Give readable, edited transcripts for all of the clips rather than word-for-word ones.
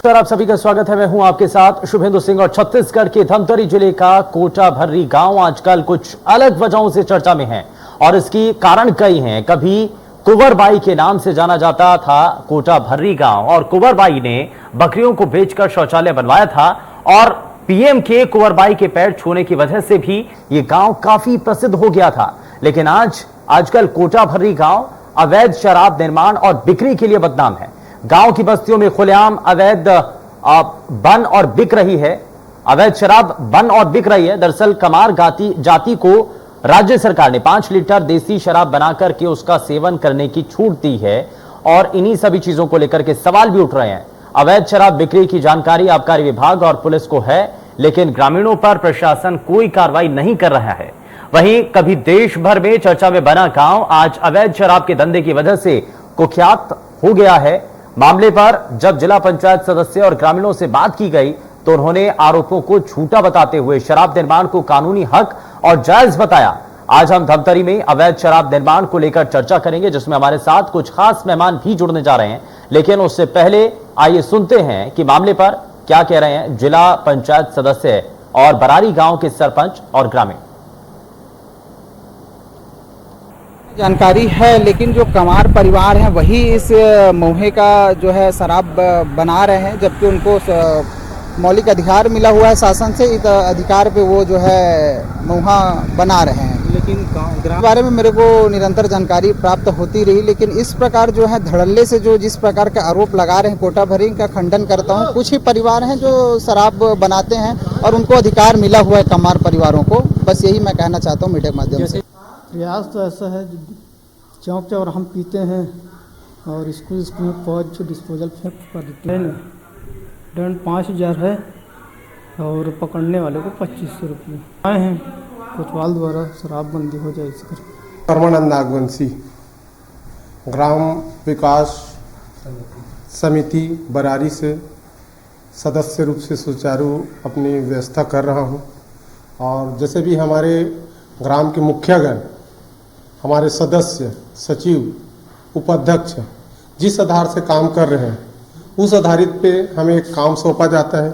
नमस्कार, आप सभी का स्वागत है। मैं हूं आपके साथ शुभेंदु सिंह और छत्तीसगढ़ के धमतरी जिले का कोटा भर्री गांव आजकल कुछ अलग वजहों से चर्चा में है और इसकी कारण कई हैं। कभी कुंवरबाई के नाम से जाना जाता था कोटा भर्री गांव और कुंवरबाई ने बकरियों को बेचकर शौचालय बनवाया था और पीएम के कुंवरबाई के पैर छूने की वजह से भी ये गांव काफी प्रसिद्ध हो गया था। लेकिन आजकल कोटा भर्री गांव अवैध शराब निर्माण और बिक्री के लिए बदनाम है। गांव की बस्तियों में खुलेआम अवैध बन और बिक रही है, अवैध शराब बन और बिक रही है। दरअसल कमार जाति को राज्य सरकार ने 5 लीटर देसी शराब बनाकर के उसका सेवन करने की छूट दी है और इन्हीं सभी चीजों को लेकर के सवाल भी उठ रहे हैं। अवैध शराब बिक्री की जानकारी आबकारी विभाग और पुलिस को है, लेकिन ग्रामीणों पर प्रशासन कोई कार्रवाई नहीं कर रहा है। वहीं कभी देश भर में चर्चा में बना गांव आज अवैध शराब के धंधे की वजह से कुख्यात हो गया है। मामले पर जब जिला पंचायत सदस्य और ग्रामीणों से बात की गई तो उन्होंने आरोपों को झूठा बताते हुए शराब निर्माण को कानूनी हक और जायज बताया। आज हम धमतरी में अवैध शराब निर्माण को लेकर चर्चा करेंगे, जिसमें हमारे साथ कुछ खास मेहमान भी जुड़ने जा रहे हैं। लेकिन उससे पहले आइए सुनते हैं कि मामले पर क्या कह रहे हैं जिला पंचायत सदस्य और बरारी गांव के सरपंच और ग्रामीण। जानकारी है, लेकिन जो कमार परिवार है वही इस महुए का जो है शराब बना रहे हैं, जबकि उनको मौलिक अधिकार मिला हुआ है शासन से। इस अधिकार पे वो जो है महुआ बना रहे हैं। लेकिन इस बारे में मेरे को निरंतर जानकारी प्राप्त होती रही, लेकिन इस प्रकार जो है धड़ल्ले से जो जिस प्रकार का आरोप लगा रहे हैं कोटा भर्री का खंडन करता हूँ। कुछ ही परिवार हैं जो शराब बनाते हैं और उनको अधिकार मिला हुआ है कमार परिवारों को। बस यही मैं कहना चाहता हूँ मीडिया के माध्यम से। प्रयास तो ऐसा है, चौक चौक हम पीते हैं और स्कूल में पौध डिस्पोजल फेंक कर देते हैं। दंड 5000 है और पकड़ने वाले को 2500 रुपये आए हैं। कोतवाल द्वारा शराबबंदी हो जाए इसका। परमानंद नागवंशी, ग्राम विकास समिति बरारी से सदस्य रूप से सुचारू अपनी व्यवस्था कर रहा हूँ। और जैसे भी हमारे ग्राम के मुखियागण, हमारे सदस्य, सचिव, उपाध्यक्ष जिस आधार से काम कर रहे हैं उस आधारित पे हमें एक काम सौंपा जाता है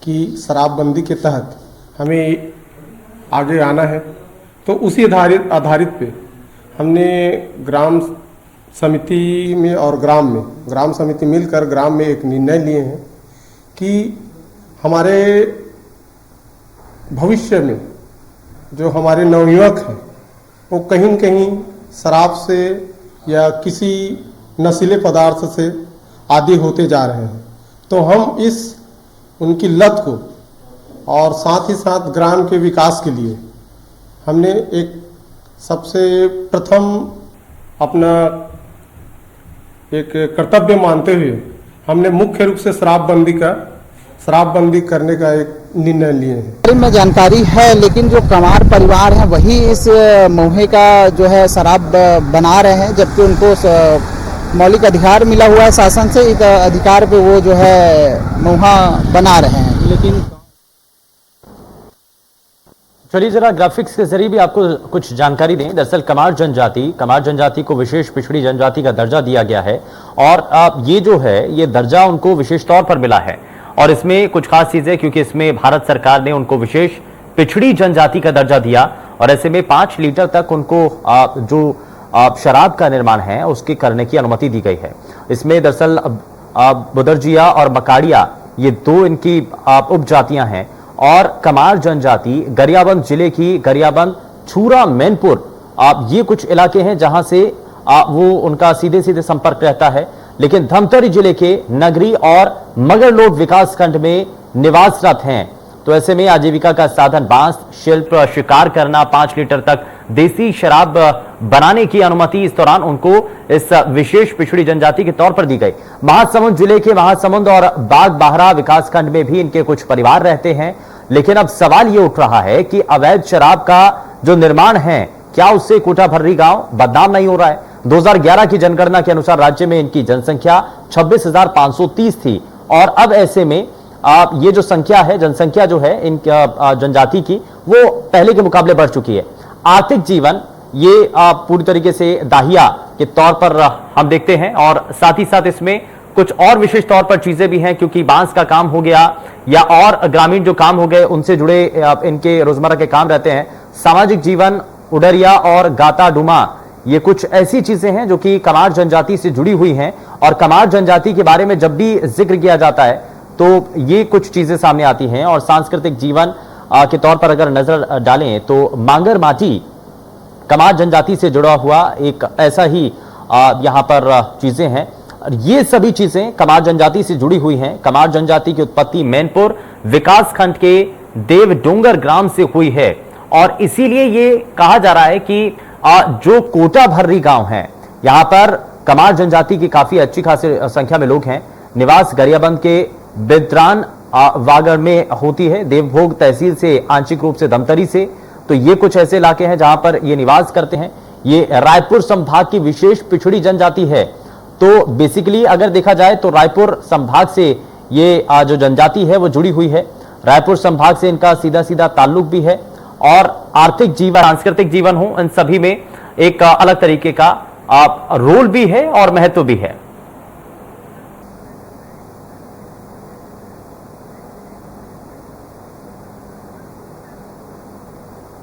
कि शराबबंदी के तहत हमें आगे आना है। तो उसी आधारित पे हमने ग्राम समिति में और ग्राम समिति मिलकर ग्राम में एक निर्णय लिए हैं कि हमारे भविष्य में जो हमारे नवयुवक हैं वो कहीं न कहीं शराब से या किसी नशीले पदार्थ से आदी होते जा रहे हैं। तो हम इस उनकी लत को और साथ ही साथ ग्राम के विकास के लिए हमने एक सबसे प्रथम अपना एक कर्तव्य मानते हुए हमने मुख्य रूप से शराबबंदी करने का एक निर्णय लिए हैं। में जानकारी है, लेकिन जो कमार परिवार है वही इस महुए का जो है शराब बना रहे हैं, जबकि उनको मौलिक अधिकार मिला हुआ है शासन से। इस अधिकार पे वो जो है महुआ बना रहे हैं। लेकिन चलिए जरा ग्राफिक्स के जरिए भी आपको कुछ जानकारी दें। दरअसल कमार जनजाति को विशेष पिछड़ी जनजाति का दर्जा दिया गया है और ये जो है ये दर्जा उनको विशेष तौर पर मिला है और इसमें कुछ खास चीजें, क्योंकि इसमें भारत सरकार ने उनको विशेष पिछड़ी जनजाति का दर्जा दिया और ऐसे में 5 लीटर तक उनको जो शराब का निर्माण है उसके करने की अनुमति दी गई है। इसमें दरअसल बुदरजिया और मकाड़िया ये 2 इनकी उपजातियां हैं और कमार जनजाति गरियाबंद जिले की गरियाबंद, छूरा, मैनपुर ये कुछ इलाके हैं जहां से वो उनका सीधे सीधे संपर्क रहता है। लेकिन धमतरी जिले के नगरी और मगरलोड विकास खंड में निवासरत हैं। तो ऐसे में आजीविका का साधन बांस शिल्प, शिकार करना, 5 लीटर तक देसी शराब बनाने की अनुमति इस दौरान उनको इस विशेष पिछड़ी जनजाति के तौर पर दी गई। महासमुंद जिले के महासमुंद और बाग बाहरा विकास खंड में भी इनके कुछ परिवार रहते हैं। लेकिन अब सवाल ये उठ रहा है कि अवैध शराब का जो निर्माण है, क्या उससे कोटा भर्री गांव बदनाम नहीं हो रहा है? 2011 की जनगणना के अनुसार राज्य में इनकी जनसंख्या 26,530 थी और अब ऐसे में ये जो संख्या है, जनसंख्या जो है इन जनजाति की, वो पहले के मुकाबले बढ़ चुकी है। आर्थिक जीवन ये पूरी तरीके से दाहिया के तौर पर हम देखते हैं और साथ ही साथ इसमें कुछ और विशेष तौर पर चीजें भी हैं, क्योंकि बांस का काम हो गया या और ग्रामीण जो काम हो गए उनसे जुड़े इनके रोजमर्रा के काम रहते हैं, सामाजिक जीवन, उडरिया और गाता डुमा, ये कुछ ऐसी चीजें हैं जो कि कमार जनजाति से जुड़ी हुई हैं। और कमार जनजाति के बारे में जब भी जिक्र किया जाता है तो ये कुछ चीजें सामने आती हैं। और सांस्कृतिक जीवन के तौर पर अगर नजर डालें तो मांगर माटी कमार जनजाति से जुड़ा हुआ एक ऐसा ही यहां पर चीजें हैं। ये सभी चीजें कमार जनजाति से जुड़ी हुई हैं। कमार जनजाति की उत्पत्ति मैनपुर विकास खंड के देव डोंगर ग्राम से हुई है और इसीलिए ये कहा जा रहा है कि जो कोटा भर्री गांव है, यहां पर कमार जनजाति की काफी अच्छी खासी संख्या में लोग हैं। निवास गरियाबंद के बिद्रान वागड़ में होती है, देवभोग तहसील से आंशिक रूप से धमतरी से। तो ये कुछ ऐसे इलाके हैं जहां पर ये निवास करते हैं। ये रायपुर संभाग की विशेष पिछड़ी जनजाति है। तो बेसिकली अगर देखा जाए तो रायपुर संभाग से ये जो जनजाति है वो जुड़ी हुई है। रायपुर संभाग से इनका सीधा सीधा ताल्लुक भी है और आर्थिक जीवन, सांस्कृतिक जीवन हो, इन सभी में एक अलग तरीके का रोल भी है और महत्व भी है।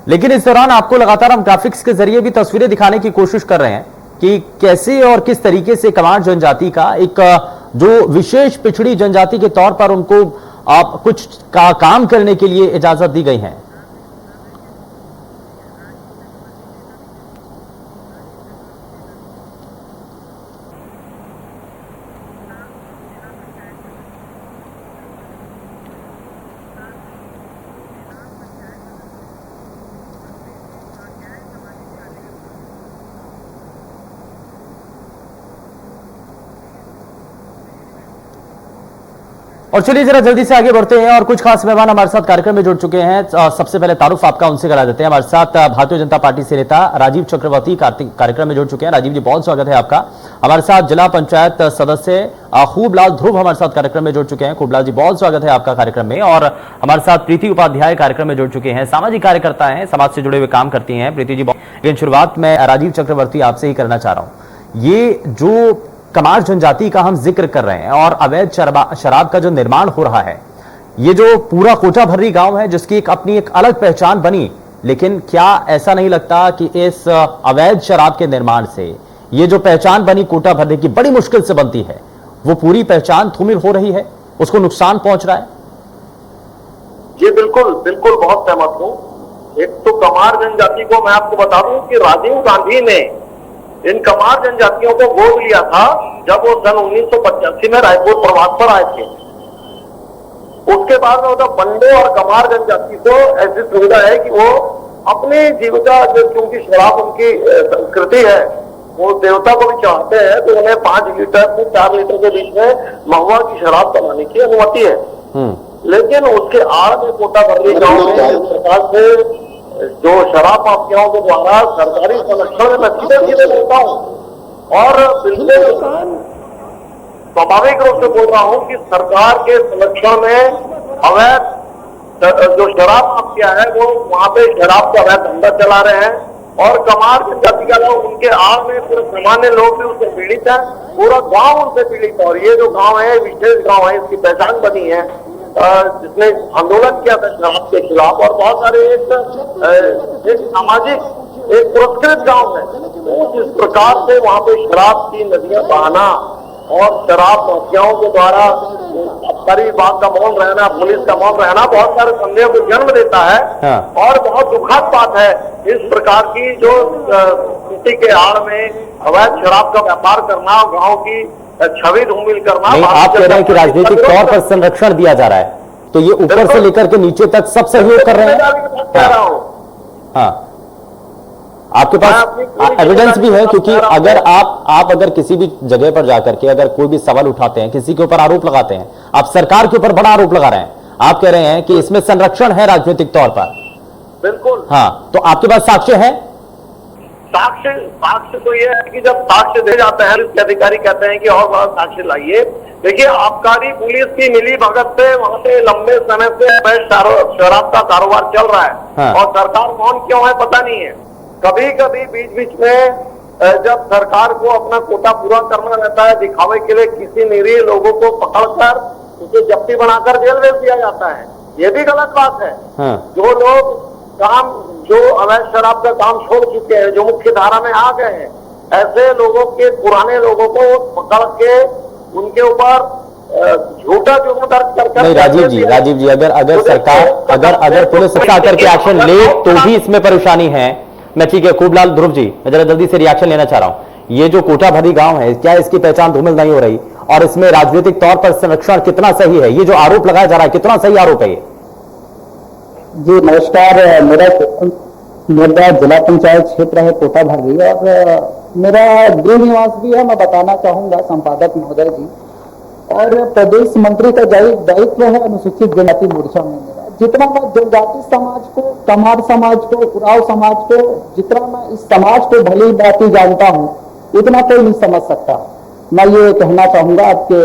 लेकिन इस दौरान आपको लगातार हम ग्राफिक्स के जरिए भी तस्वीरें दिखाने की कोशिश कर रहे हैं कि कैसे और किस तरीके से कमार जनजाति का एक जो विशेष पिछड़ी जनजाति के तौर पर उनको कुछ काम करने के लिए इजाजत दी गई है। और चलिए जरा जल्दी से आगे बढ़ते हैं और कुछ खास मेहमान हमारे साथ कार्यक्रम में जुड़ चुके हैं। सबसे पहले तारुफ आपका उनसे करा देते हैं। हमारे साथ भारतीय जनता पार्टी से नेता राजीव चक्रवर्ती कार्यक्रम में जुड़ चुके हैं। राजीव जी, बहुत स्वागत है आपका। हमारे साथ जिला पंचायत सदस्य खूबलाल ध्रुव हमारे साथ कार्यक्रम में जुड़ चुके हैं। खूबलाल जी, बहुत स्वागत है आपका कार्यक्रम में। और हमारे साथ प्रीति उपाध्याय कार्यक्रम में जुड़ चुके हैं, सामाजिक कार्यकर्ता हैं, समाज से जुड़े हुए काम करती हैं। प्रीति जी, लेकिन शुरुआत मैं राजीव चक्रवर्ती आपसे ही करना चाह रहा हूं। ये जो कमार जनजाति का हम जिक्र कर रहे हैं और अवैध शराब का जो निर्माण हो रहा है, ये जो पूरा कोटा भर्री गांव है जिसकी अपनी एक अलग पहचान बनी, लेकिन क्या ऐसा नहीं लगता कि इस अवैध शराब के निर्माण से ये जो पहचान बनी कोटा भर्री की, बड़ी मुश्किल से बनती है, वो पूरी पहचान धूमिल हो रही है, उसको नुकसान पहुंच रहा है? जी बिल्कुल बिल्कुल, बहुत सहमत हूँ। एक तो कमार जनजाति को मैं आपको बता दूं कि राजीव गांधी ने इन कमार जनजातियों को गोद लिया था जब वो सन 1985 में रायपुर प्रवास पर आए थे। उसके बाद में मतलब बंडे और कमार जनजाति को ऐसी सुविधा है कि वो अपनी जीविका, जो क्योंकि शराब उनकी संस्कृति है, वो देवता को भी चाहते हैं, तो उन्हें 5 लीटर से 4 लीटर के बीच में महुआ की शराब बनाने की अनुमति है। लेकिन उसके आड़ में कोटा भर्री गांव में सरकार से जो शराब माफियाओं के द्वारा सरकारी संरक्षण में मैं सीधे सीधे बोलता हूँ और बिल्कुल स्वाभाविक रूप से बोल रहा हूँ कि सरकार के संरक्षण में अवैध जो शराब माफिया है वो वहां पे शराब का अवैध धंधा चला रहे हैं और कमार जनजाति का लोग उनके आड़ में, पूरे सामान्य लोग भी उससे पीड़ित है, पूरा गांव उनसे पीड़ित है। और ये जो गांव है विशेष गांव है, इसकी पहचान बनी है जिसने आंदोलन किया था शराब के खिलाफ और बहुत सारे एक सामाजिक एक पुरस्कृत गांव है। जिस प्रकार से वहां पे शराब की नदियां बहाना और शराब माफियाओं के द्वारा आबकारी विभाग का मौन रहना, पुलिस का मौन रहना बहुत सारे संदेह को जन्म देता है। हाँ। और बहुत दुखद बात है इस प्रकार की जो स्थिति के आड़ में अवैध शराब का व्यापार करना, गाँव की छवि धूमिल करना। आप कह रहे हैं कि राजनीतिक तौर पर संरक्षण दिया जा रहा है, तो ये ऊपर से लेकर के नीचे तक सब सहयोग कर रहे हैं। हाँ, आपके पास एविडेंस भी है, क्योंकि अगर आप अगर किसी भी जगह पर जाकर के अगर कोई भी सवाल उठाते हैं, किसी के ऊपर आरोप लगाते हैं, आप सरकार के ऊपर बड़ा आरोप लगा रहे हैं, आप कह रहे हैं कि इसमें संरक्षण है राजनीतिक तौर पर। बिल्कुल। हाँ, तो आपके पास साक्ष्य है? साक्ष्य तो ये है कि जब साक्ष्य दे जाते हैं, इसके अधिकारी कहते हैं कि और बड़ा साक्ष्य लाइए। देखिए, आबकारी पुलिस की मिली भगत से वहां पे लंबे समय से शराब का कारोबार चल रहा है। हाँ। और सरकार मौन क्यों है पता नहीं है। कभी कभी बीच बीच में जब सरकार को अपना कोटा पूरा करना रहता है, दिखावे के लिए किसी निरीह लोगों को पकड़कर उसे जब्ती बनाकर जेल भेज दिया जाता है, ये भी गलत बात है। हाँ। जो लोग जो अवैध शराब का काम छोड़ चुके हैं, जो मुख्य धारा में आ गए हैं, ऐसे लोगों के पुराने लोगों को पकड़ के उनके ऊपर झूठा जुर्म दर्ज कर नहीं राजीव जी, अगर सरकार अगर पुलिस आकर के एक्शन ले तो भी इसमें परेशानी है। मैं ठीक है, खूबलाल ध्रुव जी, मैं जरा जल्दी से रिएक्शन लेना चाह रहा हूं। ये जो कोटा भरी गांव है, क्या इसकी पहचान धूमिल नहीं हो रही, और इसमें राजनीतिक तौर पर संरक्षण कितना सही है? ये जो आरोप लगाया जा रहा है, कितना सही आरोप है ये? जी नमस्कार, मेरा जिला पंचायत क्षेत्र है कोटा भरी, और मेरा गृह निवास भी है। मैं बताना चाहूंगा संपादक महोदय जी, और प्रदेश मंत्री का दायित्व है अनुसूचित जनजाति मोर्चा में मेरा। जितना मैं जनजाति समाज को, कमार समाज को, उराव समाज को, जितना मैं इस समाज को भली भांति जानता हूँ, उतना कोई नहीं समझ सकता। मैं ये कहना चाहूंगा आपके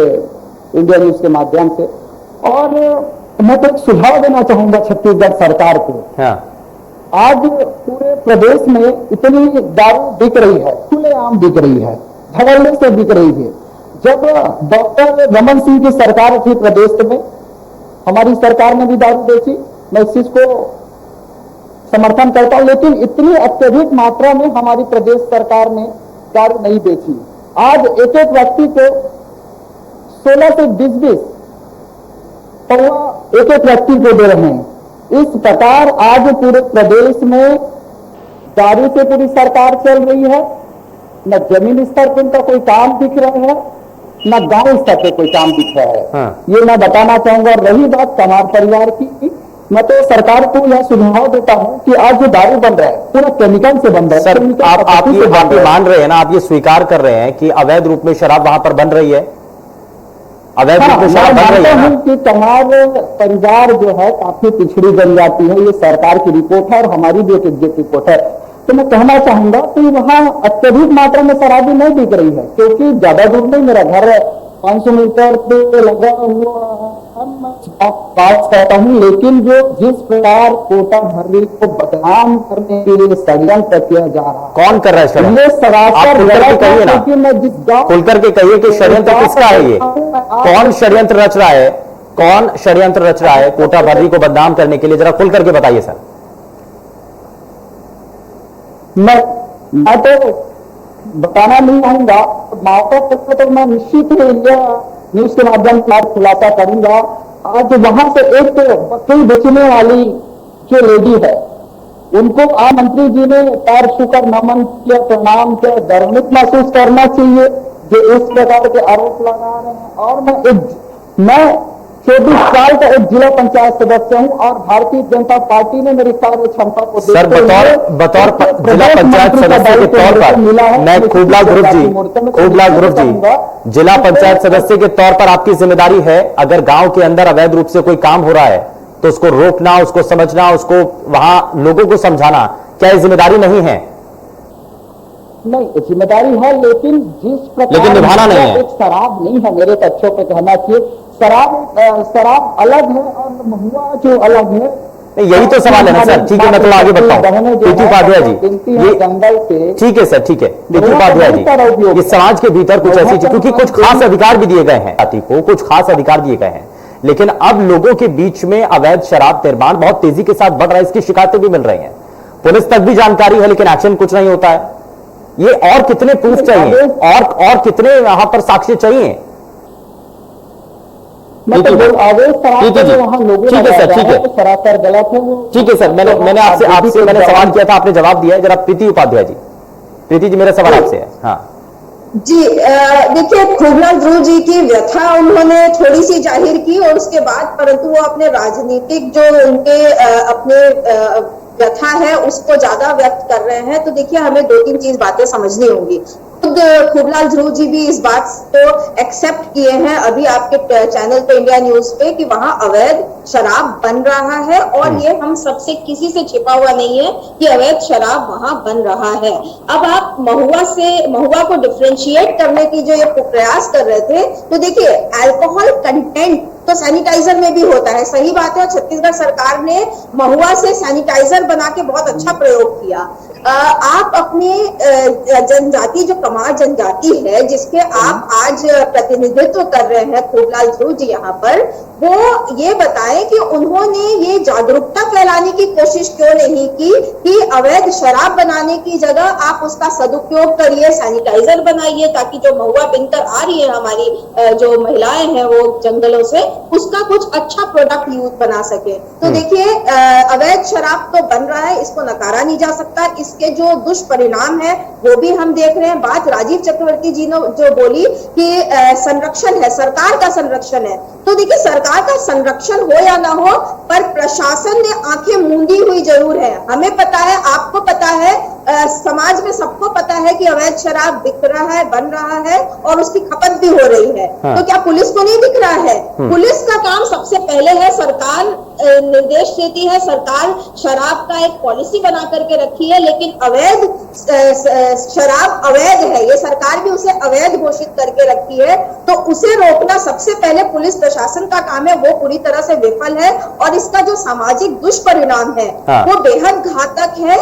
इंडिया न्यूज के माध्यम से, और मैं तो एक सुझाव देना चाहूंगा छत्तीसगढ़ सरकार को। हाँ। आज पूरे प्रदेश में इतनी दारू बिक रही है, खुलेआम बिक रही है, धड़ल्ले से बिक रही है। जब डॉक्टर रमन सिंह की सरकार थी प्रदेश में, हमारी सरकार ने भी दारू बेची, मैं इस चीज को समर्थन करता हूं, लेकिन इतनी अत्यधिक मात्रा में हमारी प्रदेश सरकार ने दारू नहीं बेची। आज एक एक व्यक्ति को 16 से 20 पौवा एक एक व्यक्ति को दे रहे हैं। इस प्रकार आज पूरे प्रदेश में दारू से पूरी सरकार चल रही है। न जमीन स्तर पर उनका कोई काम दिख रहा है, न गांव स्तर पे कोई काम दिख रहा है। हाँ। ये मैं बताना चाहूंगा। रही बात कमार परिवार की, मैं तो सरकार को यह सुझाव देता हूं कि आज जो दारू बन रहा है पूरा केमिकल से बन रहा है। सर, आप ये मान रहे हैं ना, आप ये स्वीकार कर रहे हैं कि अवैध रूप में शराब वहां पर बन रही है? अवैध रूप में शराब बन रही है ना? कि कमार परिवार जो है काफी पिछड़ी जनजाति है, ये सरकार की रिपोर्ट है और हमारी भी एक एग्जिट रिपोर्ट है। तो मैं कहना चाहूंगा कि वहाँ अत्यधिक मात्रा में शराबी नहीं बिक रही है, क्योंकि ज्यादा दूर नहीं, मेरा घर 500 मीटर पे लगा हुआ बात करता हूँ। लेकिन जो जिस प्रकार कोटा भर्री को बदनाम करने के लिए षड्यंत्र किया जा रहा है, कौन कर रहा है षड्यंत्र? ये सरासर गलत है। लेकिन मैं जिस गाँव खुलकर के कहिए कि षड्यंत्र किसका है? ये कौन षड्यंत्र रच रहा है? कौन षड्यंत्र रच रहा है कोटा भर्री को बदनाम करने के लिए? जरा खुल करके बताइए सर। मैं तो बताना नहीं चाहूंगा, मौका तक तो मैं निश्चित ही इंडिया न्यूज के माध्यम से खुलासा करूंगा। आज वहां से एक बकरी बेचने वाली जो लेडी है, उनको आज मंत्री जी ने पैर छूकर नमन किया, प्रणाम किया। गर्वित महसूस करना चाहिए जो इस प्रकार के आरोप लगा रहे हैं। और मैं 24 साल का एक जिला पंचायत सदस्य हूं, और भारतीय जनता पार्टी ने मेरी कार्य क्षमता को सर बतौर जिला पंचायत सदस्य के तौर पर मैं खूबलाल ध्रुव जी, जिला पंचायत सदस्य के तौर पर आपकी जिम्मेदारी है, अगर गांव के अंदर अवैध रूप से कोई काम हो रहा है तो उसको रोकना, उसको समझना, उसको वहां लोगों को समझाना, क्या ये जिम्मेदारी नहीं है? नहीं, जिम्मेदारी है, लेकिन जिस प्रकार लेकिन निभाना नहीं है। एक शराब नहीं है, मेरे तथ्यों पे कहना चाहिए। शराब अलग है और महुआ जो अलग है। यही तो सवाल है ना सर। ठीक है, मैं थोड़ा आगे बढ़ता हूँ। पीटी उपाध्याय जी, ये जंगल से, ठीक है सर, ठीक है। पीटी उपाध्याय जी, इस समाज के भीतर कुछ ऐसी चीज, क्योंकि कुछ खास अधिकार भी दिए गए हैं जाति को, कुछ खास अधिकार दिए गए हैं, लेकिन अब लोगों के बीच में अवैध शराब निर्माण बहुत तेजी के साथ बढ़ रहा है, इसकी शिकायतें भी मिल रही हैं, पुलिस तक भी जानकारी है, लेकिन एक्शन कुछ नहीं होता है। ये और कितने प्रूफ चाहिए, और कितने यहां पर साक्ष्य चाहिए? ठीक है सर, ठीक है, सरासर गलत है। ठीक है सर, मैंने आपसे सवाल किया था, आपने जवाब दिया है। जरा प्रीति उपाध्याय जी, प्रीति जी, मेरा सवाल आपसे है। हाँ जी, देखिए, खूबलाल ध्रुव जी की व्यथा उन्होंने थोड़ी सी जाहिर की, और उसके बाद परंतु वो अपने राजनीतिक जो उनके अपने व्यथा है उसको ज्यादा व्यक्त कर रहे हैं। तो देखिए, हमें 2-3 चीज बातें समझनी होंगी। खुद खूबलाल ध्रुव जी भी इस बात को एक्सेप्ट किए हैं अभी आपके चैनल पे, इंडिया न्यूज पे, कि वहां अवैध शराब बन रहा है, और ये हम सबसे किसी से छिपा हुआ नहीं है कि अवैध शराब वहां बन रहा है। अब आप महुआ को डिफरेंशिएट करने की जो ये प्रयास कर रहे थे, तो देखिए, अल्कोहल कंटेंट तो सैनिटाइजर में भी होता है। सही बात है, और छत्तीसगढ़ सरकार ने महुआ से सैनिटाइजर बना के बहुत अच्छा प्रयोग किया। आप अपने जनजाति जो कमार जनजाति है जिसके आप आज प्रतिनिधित्व कर रहे हैं खूबलाल ध्रुव जी यहाँ पर, वो ये बताएं कि उन्होंने ये जागरूकता फैलाने की कोशिश क्यों नहीं की कि अवैध शराब बनाने की जगह आप उसका सदुपयोग करिए, सैनिटाइजर बनाइए, ताकि जो महुआ बिनकर आ रही है हमारी जो महिलाएं हैं वो जंगलों से, उसका कुछ अच्छा प्रोडक्ट यूज बना सके। तो देखिए अवैध शराब तो बन रहा है, इसको नकारा नहीं जा सकता। इसके जो दुष्परिणाम है वो भी हम देख रहे हैं। बात राजीव चक्रवर्ती जी ने जो बोली कि संरक्षण है, सरकार का संरक्षण है, तो देखिए सरकार का संरक्षण हो या ना हो, पर प्रशासन ने आंखें मूंदी हुई जरूर है। हमें पता है, आपको पता है, समाज में सबको पता है कि अवैध शराब बिक रहा है, बन रहा है और उसकी खपत भी हो रही है। हाँ। तो क्या पुलिस को नहीं दिख रहा है? पुलिस का काम सबसे पहले है, सरकार निर्देश देती है, सरकार शराब का एक पॉलिसी बना करके रखी है, लेकिन अवैध शराब अवैध है, ये सरकार भी उसे अवैध घोषित करके रखी है, तो उसे रोकना सबसे पहले पुलिस प्रशासन का काम है। वो पूरी तरह से विफल है और इसका जो सामाजिक दुष्परिणाम है वो बेहद घातक है।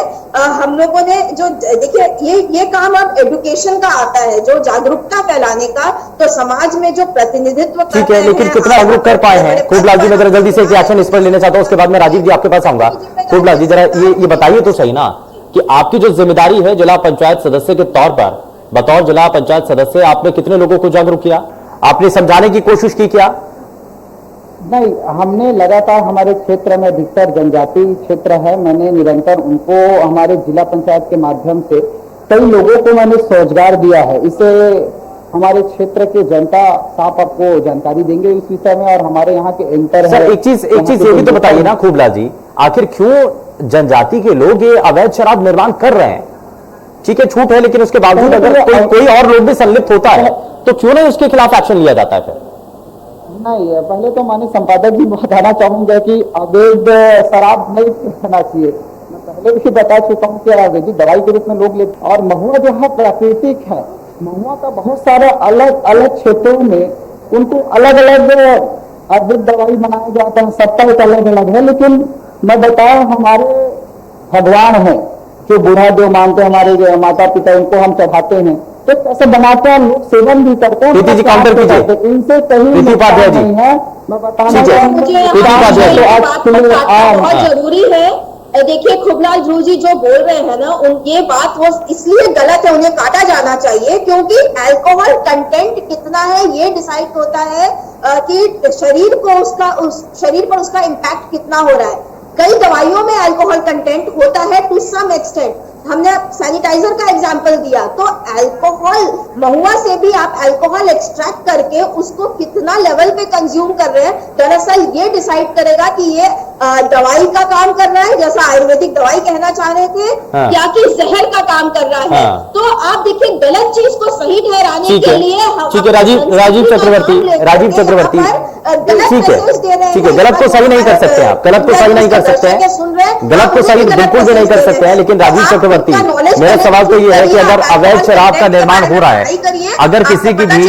हम लोगों ने जो देखिए ये काम अब एजुकेशन का आता है, जो जागरूकता फैलाने का, तो समाज में जो प्रतिनिधित्व ठीक है, लेकिन कितना जागरूक कर पाए हैं? खूबलाल जी, मैं जरा जल्दी से रिएक्शन इस पर लेना चाहता हूं, उसके बाद मैं राजीव जी आपके पास आऊंगा। खूबलाल जी जरा ये बताइए तो सही ना कि आपकी जो जिम्मेदारी है जिला पंचायत सदस्य के तौर पर, बतौर जिला पंचायत सदस्य आपने कितने लोगों को जागरूक किया? आपने समझाने की कोशिश की क्या? नहीं, हमने लगातार हमारे क्षेत्र में अधिकतर जनजाति क्षेत्र है, मैंने निरंतर उनको हमारे जिला पंचायत के माध्यम से कई लोगों को मैंने रोजगार दिया है। इसे हमारे क्षेत्र के जनता साफ आपको जानकारी देंगे इस विषय में, और हमारे यहाँ के इंटर सर एक चीज ये भी तो बताइए ना खूबलाल जी, आखिर क्यों जनजाति के लोग ये अवैध शराब निर्माण कर रहे हैं? ठीक है, छूट है, लेकिन उसके बावजूद अगर कोई और लोग भी संलिप्त होता है तो क्यों नहीं उसके खिलाफ एक्शन लिया जाता है? फिर नहीं, पहले तो माननीय संपादक जी बताना चाहूंगा कि अवैध शराब नहीं पीना चाहिए। मैं पहले भी बता चुका हूँ कि अवैध दवाई के रूप में लोग लेते, और महुआ जो है प्राकृतिक है। महुआ का बहुत सारे अलग अलग क्षेत्रों में उनको अलग अलग अवैध दवाई बनाया जाता है, सबका एक अलग अलग है। लेकिन मैं बताऊं, हमारे भगवान है जो बूढ़ा जो मानते हैं, हमारे माता पिता, उनको हम चढ़ाते हैं, तो कैसे बनाते हैं, लोग सेवन भी करते हैं। प्रीति जी काउंटर कीजिए, इनसे कहीं नहीं है। मैं बताना बहुत जरूरी है। देखिए खूबलाल ध्रुव जी जो बोल रहे हैं ना, ये बात वो इसलिए गलत है, उन्हें काटा जाना चाहिए, क्योंकि अल्कोहल कंटेंट कितना है ये डिसाइड होता है कि शरीर पर उसका इम्पैक्ट कितना हो रहा है। कई दवाइयों में अल्कोहल कंटेंट होता है टू सम एक्सटेंट। हमने सैनिटाइजर का एग्जांपल दिया, तो अल्कोहल, महुआ से भी आप अल्कोहल एक्सट्रैक्ट करके उसको कितना लेवल पे कंज्यूम कर रहे हैं, दरअसल ये डिसाइड करेगा कि ये दवाई का काम कर रहा है, जैसा आयुर्वेदिक दवाई कहना चाह रहे थे, या कि जहर का काम कर रहा है। तो आप देखिए, गलत चीज को सही ठहराने के लिए ठीक है, राजीव चक्रवर्ती ठीक है, गलत को सही नहीं कर सकते आप, गलत को सही नहीं कर सकते हैं, गलत को सही बिल्कुल भी नहीं कर सकते हैं। लेकिन राजीव चक्रवर्ती, मेरा सवाल तो ये है कि अगर अवैध शराब का निर्माण हो रहा है, अगर किसी की भी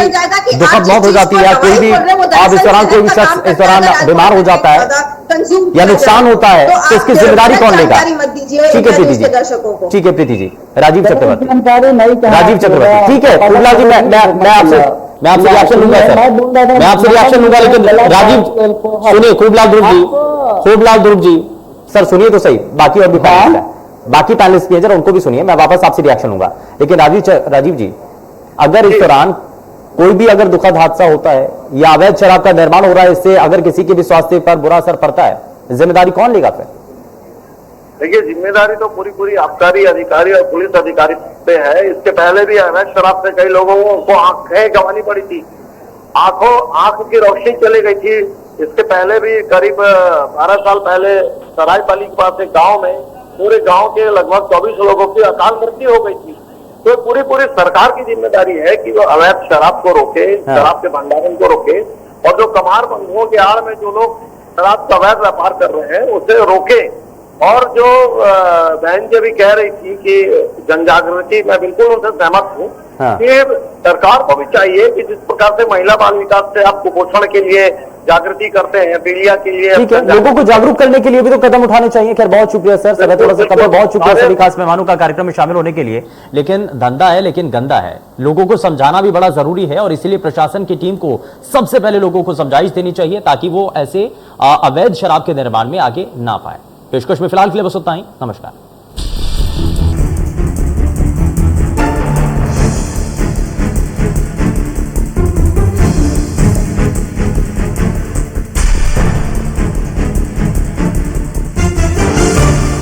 दुखद मौत हो जाती है, या कोई भी आप इस दौरान कोई भी शख्स इस दौरान बीमार हो जाता है या नुकसान होता है, तो इसकी जिम्मेदारी कौन लेगा? ठीक है प्रीति जी, ठीक है प्रीति जी, राजीव चक्रवर्ती, ठीक है खूबलाल जी, मैं आपसे रिएक्शन लूंगा सर, मैं आपसे रिएक्शन लूंगा, लेकिन राजीव सुनिए, खूबलाल ध्रुव जी सर सुनिए तो सही, बाकी और भी बाकी पैनलिस्ट भी हैं, जरा उनको भी सुनिए, मैं वापस आपसे रिएक्शन लूंगा। लेकिन राजीव जी, अगर इस दौरान कोई भी अगर दुखद हादसा होता है या अवैध शराब का निर्माण हो रहा है, इससे अगर किसी के भी स्वास्थ्य पर बुरा असर पड़ता है, जिम्मेदारी कौन लेगा फिर? देखिए, जिम्मेदारी तो पूरी आबकारी अधिकारी और पुलिस अधिकारी पे है। इसके पहले भी अवैध शराब से कई लोगों को आंखें गंवानी पड़ी थी, आंख की रोशनी चली गई थी। इसके पहले भी करीब 12 साल पहले सरायपाली के पास एक गांव में पूरे गांव के लगभग 24 लोगों की अकाल मृत्यु हो गई थी। तो पूरी सरकार की जिम्मेदारी है कि वो अवैध शराब को रोके, शराब के भंडारण को रोके, और जो कमार बंधुओं के आड़ में जो लोग शराब का अवैध व्यापार कर रहे हैं उसे रोके। और जो बहन जी भी कह रही थी कि जन जागृति, मैं बिल्कुल उनसे सहमत हूँ कि सरकार को भी चाहिए कि जिस प्रकार से महिला बाल विकास से आप कुपोषण के लिए जागृति करते हैं मीडिया के लिए। ठीक है, लोगों को जागरूक करने के लिए भी तो कदम उठाने चाहिए। खैर बहुत शुक्रिया सर, सर थोड़ा सा खबर, बहुत शुक्रिया सभी खास मेहमानों का कार्यक्रम में शामिल होने के लिए। लेकिन धंधा है, लेकिन गंदा है, लोगों को समझाना भी बड़ा जरूरी है और इसीलिए प्रशासन की टीम को सबसे पहले लोगों को समझाइश देनी चाहिए ताकि वो ऐसे अवैध शराब के निर्माण में आगे ना पाए। पेशकश में फिलहाल के लिए बस उतना ही। नमस्कार।